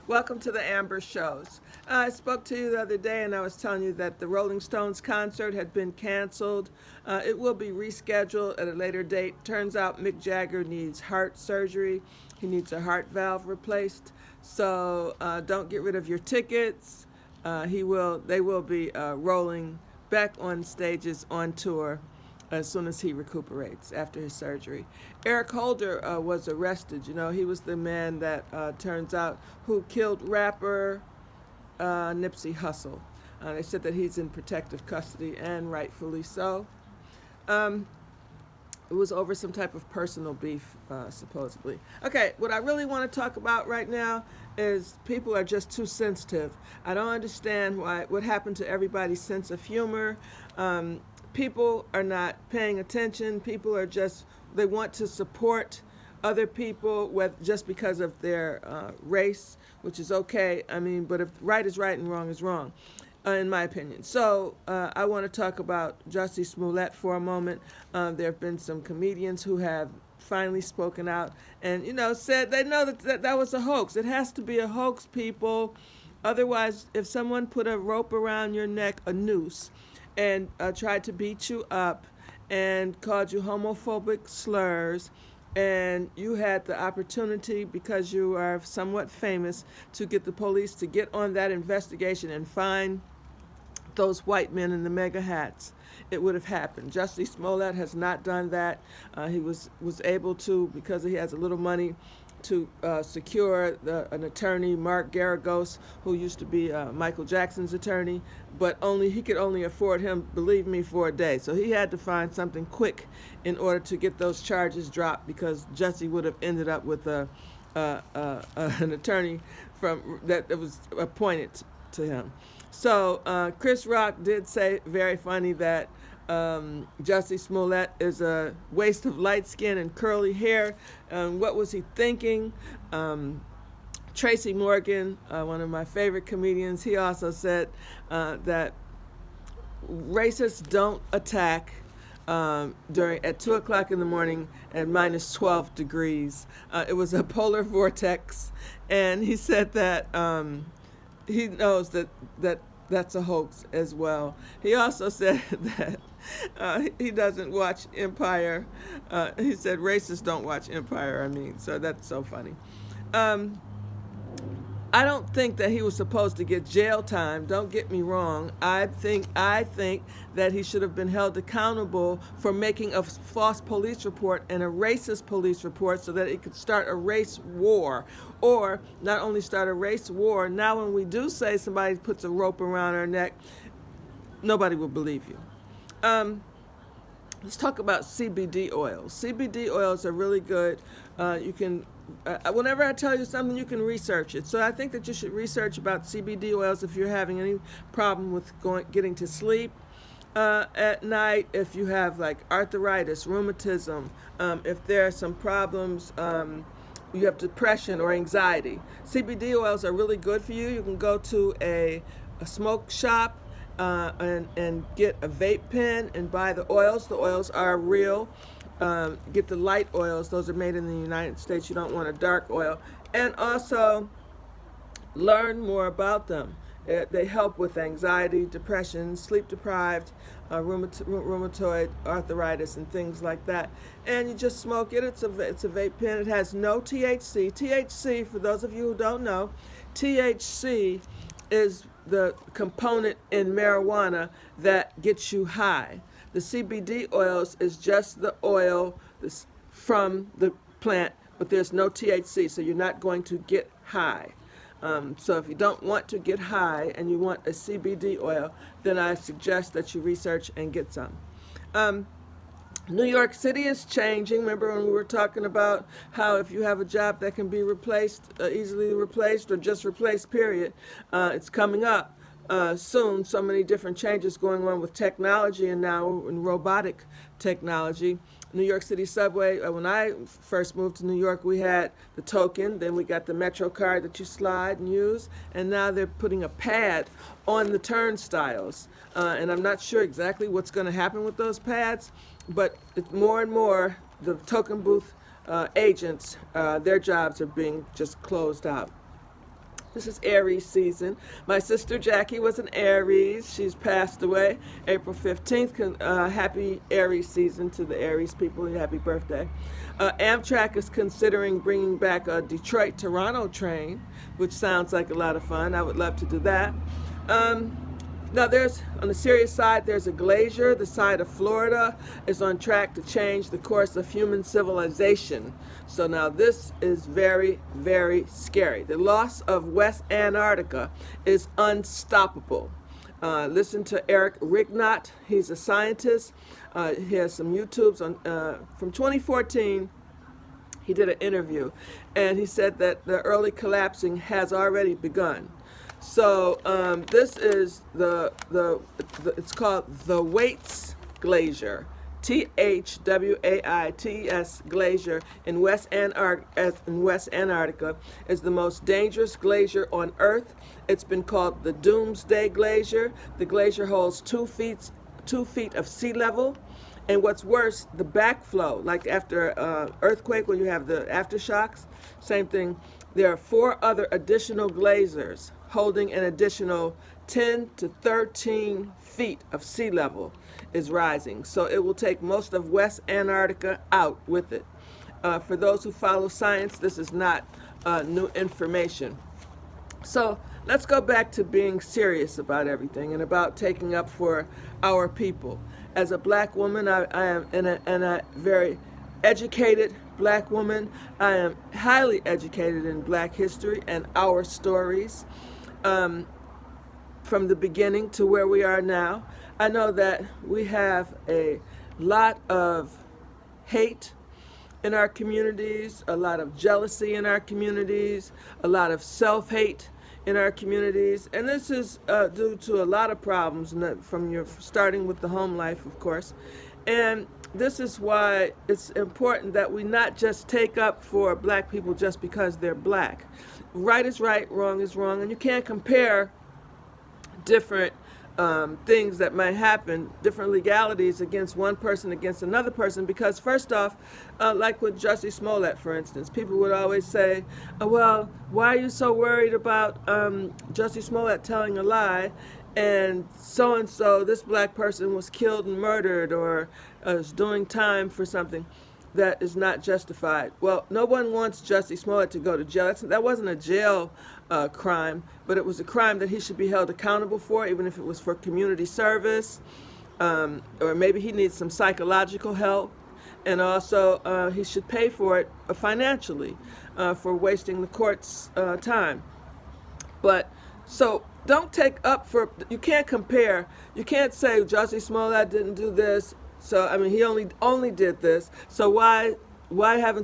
Welcome to the Amber Shows. I spoke to you the other day and I was telling you that the Rolling Stones concert had been canceled. It will be rescheduled at a later date. Turns out Mick Jagger needs heart surgery. He needs a heart valve replaced. So don't get rid of your tickets. They will be rolling back on stages on tour as soon as he recuperates after his surgery. Eric Holder was arrested. You know, he was the man that turns out who killed rapper Nipsey Hussle. They said that he's in protective custody, and rightfully so. Um, it was over some type of personal beef, supposedly. Okay, what I really want to talk about right now is people are just too sensitive. I don't understand what happened to everybody's sense of humor. People are not paying attention. People are they want to support other people just because of their race, which is okay. I mean, but if right is right and wrong is wrong, in my opinion. So I want to talk about Jussie Smollett for a moment. There have been some comedians who have finally spoken out and, said they know that was a hoax. It has to be a hoax, people. Otherwise, if someone put a rope around your neck, a noose, and tried to beat you up and called you homophobic slurs, and you had the opportunity, because you are somewhat famous, to get the police to get on that investigation and find those white men in the mega hats, it would have happened. Jussie Smollett has not done that. He was able to, because he has a little money, to secure an attorney, Mark Garagos, who used to be Michael Jackson's attorney, but he could only afford him, believe me, for a day. So he had to find something quick in order to get those charges dropped, because Jussie would have ended up with an attorney that was appointed to him. So Chris Rock did say, very funny, that Jussie Smollett is a waste of light skin and curly hair. What was he thinking? Tracy Morgan, one of my favorite comedians, he also said that racists don't attack at 2 o'clock in the morning at minus 12 degrees. It was a polar vortex, and he said that he knows that's a hoax as well. He also said that he doesn't watch Empire. He said racists don't watch Empire, so that's so funny. I don't think that he was supposed to get jail time. Don't get me wrong. I think that he should have been held accountable for making a false police report and a racist police report, so that it could start a race war. Or not only start a race war, now when we do say somebody puts a rope around our neck, nobody will believe you. Let's talk about CBD oils. CBD oils are really good. Whenever I tell you something, you can research it. So I think that you should research about CBD oils if you're having any problem with getting to sleep at night, if you have like arthritis, rheumatism, if there are some problems, you have depression or anxiety. CBD oils are really good for you. You can go to a smoke shop and get a vape pen and buy the oils. The oils are real. Get the light oils. Those are made in the United States. You don't want a dark oil. And also learn more about them. They help with anxiety, depression, sleep deprived, rheumatoid arthritis, and things like that. And you just smoke it. It's a vape pen. It has no THC. THC, for those of you who don't know, THC is the component in marijuana that gets you high. The CBD oils is just the oil from the plant, but there's no THC, so you're not going to get high. So if you don't want to get high and you want a CBD oil, then I suggest that you research and get some. New York City is changing. Remember when we were talking about how if you have a job that can be easily replaced, or just replaced, period, it's coming up soon. So many different changes going on with technology, and now in robotic technology. New York City subway, when I first moved to New York, we had the token, then we got the Metro card that you slide and use, and now they're putting a pad on the turnstiles. And I'm not sure exactly what's going to happen with those pads, but more and more the token booth agents, their jobs are being just closed out. This is Aries season. My sister Jackie was an Aries. She's passed away April 15th. Happy Aries season to the Aries people. Happy birthday. Amtrak is considering bringing back a Detroit-Toronto train, which sounds like a lot of fun. I would love to do that. Now, on the serious side, there's a glacier. The side of Florida is on track to change the course of human civilization. So now this is very, very scary. The loss of West Antarctica is unstoppable. Listen to Eric Rignot. He's a scientist. He has some YouTubes from 2014. He did an interview, and he said that the early collapsing has already begun. So this is it's called the Thwaites Glacier, Thwaites Glacier in West Antarctica is the most dangerous glacier on Earth. It's been called the Doomsday Glacier. The glacier holds 2 feet of sea level. And what's worse, the backflow, like after earthquake when you have the aftershocks, same thing. There are 4 other additional glaciers holding an additional 10 to 13 feet of sea level is rising. So it will take most of West Antarctica out with it. For those who follow science, this is not new information. So let's go back to being serious about everything and about taking up for our people. As a black woman, I am a very educated black woman. I am highly educated in black history and our stories. From the beginning to where we are now, I know that we have a lot of hate in our communities, a lot of jealousy in our communities, a lot of self-hate in our communities, and this is due to a lot of problems starting with the home life, of course. And this is why it's important that we not just take up for black people just because they're black. Right is right, wrong is wrong, and you can't compare different things that might happen, different legalities against one person against another person, because first off, like with Jussie Smollett, for instance, people would always say, well, why are you so worried about Jussie Smollett telling a lie, and so this black person was killed and murdered or is doing time for something that is not justified. Well, no one wants Jussie Smollett to go to jail. That wasn't a jail crime, but it was a crime that he should be held accountable for, even if it was for community service, or maybe he needs some psychological help, and also he should pay for it financially for wasting the court's time. But so don't take up for, you can't compare, you can't say Jussie Smollett didn't do this, so I mean he only did this, so why have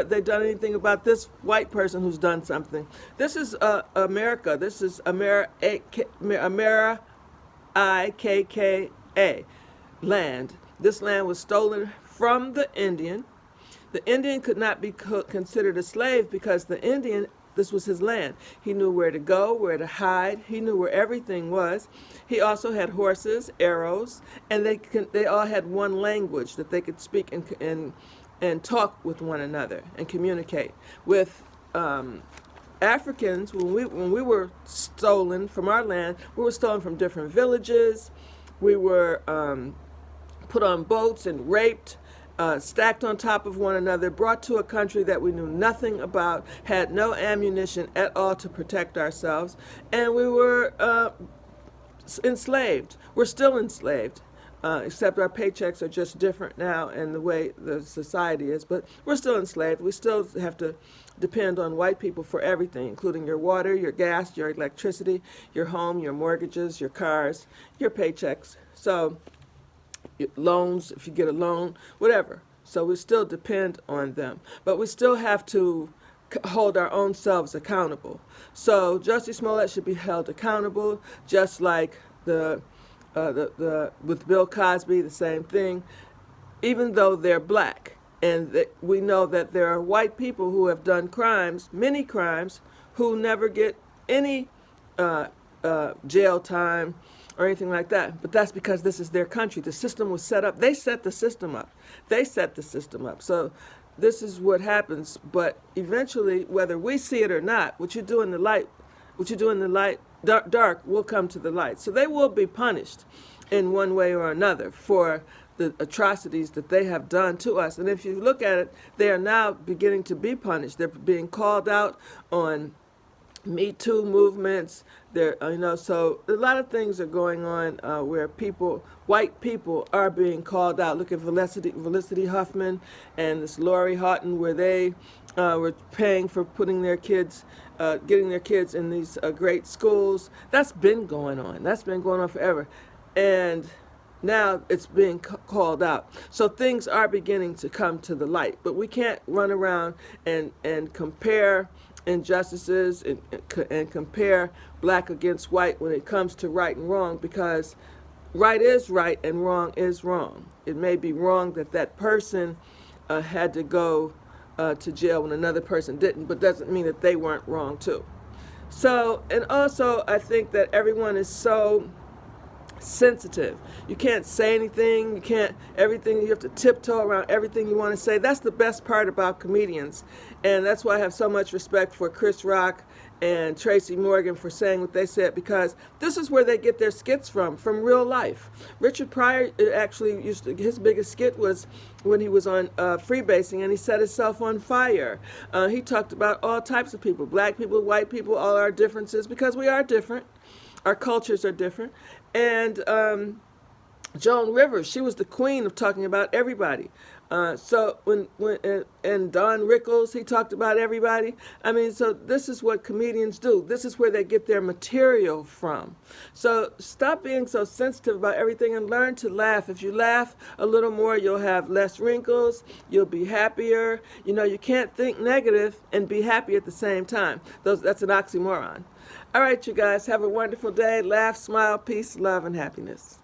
they done anything about this white person who's done something? This is America. This is IKKA land. This land was stolen from the Indian. The Indian could not be considered a slave because the Indian, this was his land. He knew where to go, where to hide. He knew where everything was. He also had horses, arrows, and they all had one language that they could speak and talk with one another and communicate. With Africans, when we were stolen from our land, we were stolen from different villages. We were put on boats and raped, stacked on top of one another, brought to a country that we knew nothing about, had no ammunition at all to protect ourselves, and we were enslaved. We're still enslaved. Except our paychecks are just different now and the way the society is, but we're still enslaved. We still have to depend on white people for everything, including your water, your gas, your electricity, your home, your mortgages, your cars, your paychecks. So loans, if you get a loan, whatever. So we still depend on them, but we still have to hold our own selves accountable. So Jussie Smollett should be held accountable, just like with Bill Cosby, the same thing, even though they're black. And we know that there are white people who have done crimes, many crimes, who never get any jail time or anything like that. But that's because this is their country. The system was set up. They set the system up. So this is what happens. But eventually, whether we see it or not, what you do in the light what you do in the light, dark will come to the light. So they will be punished in one way or another for the atrocities that they have done to us. And if you look at it, they are now beginning to be punished. They're being called out on Me Too movements. So a lot of things are going on where white people are being called out. Look at Felicity Huffman and this Lori Houghton, where they were paying for putting their kids, getting their kids in these great schools. That's been going on. That's been going on forever. And now it's being called out. So things are beginning to come to the light. But we can't run around and compare injustices and compare black against white when it comes to right and wrong, because right is right and wrong is wrong. It may be wrong that that person had to go to jail when another person didn't, but doesn't mean that they weren't wrong too. So, and also I think that everyone is so sensitive. You can't say anything. You have to tiptoe around everything you want to say. That's the best part about comedians. And that's why I have so much respect for Chris Rock and Tracy Morgan for saying what they said, because this is where they get their skits from real life. Richard Pryor actually his biggest skit was when he was on freebasing and he set himself on fire. He talked about all types of people, black people, white people, all our differences, because we are different. Our cultures are different. And Joan Rivers, she was the queen of talking about everybody. So when Don Rickles, he talked about everybody. I mean, so this is what comedians do. This is where they get their material from. So stop being so sensitive about everything and learn to laugh. If you laugh a little more, you'll have less wrinkles. You'll be happier. You can't think negative and be happy at the same time. That's an oxymoron. All right, you guys, have a wonderful day. Laugh, smile, peace, love, and happiness.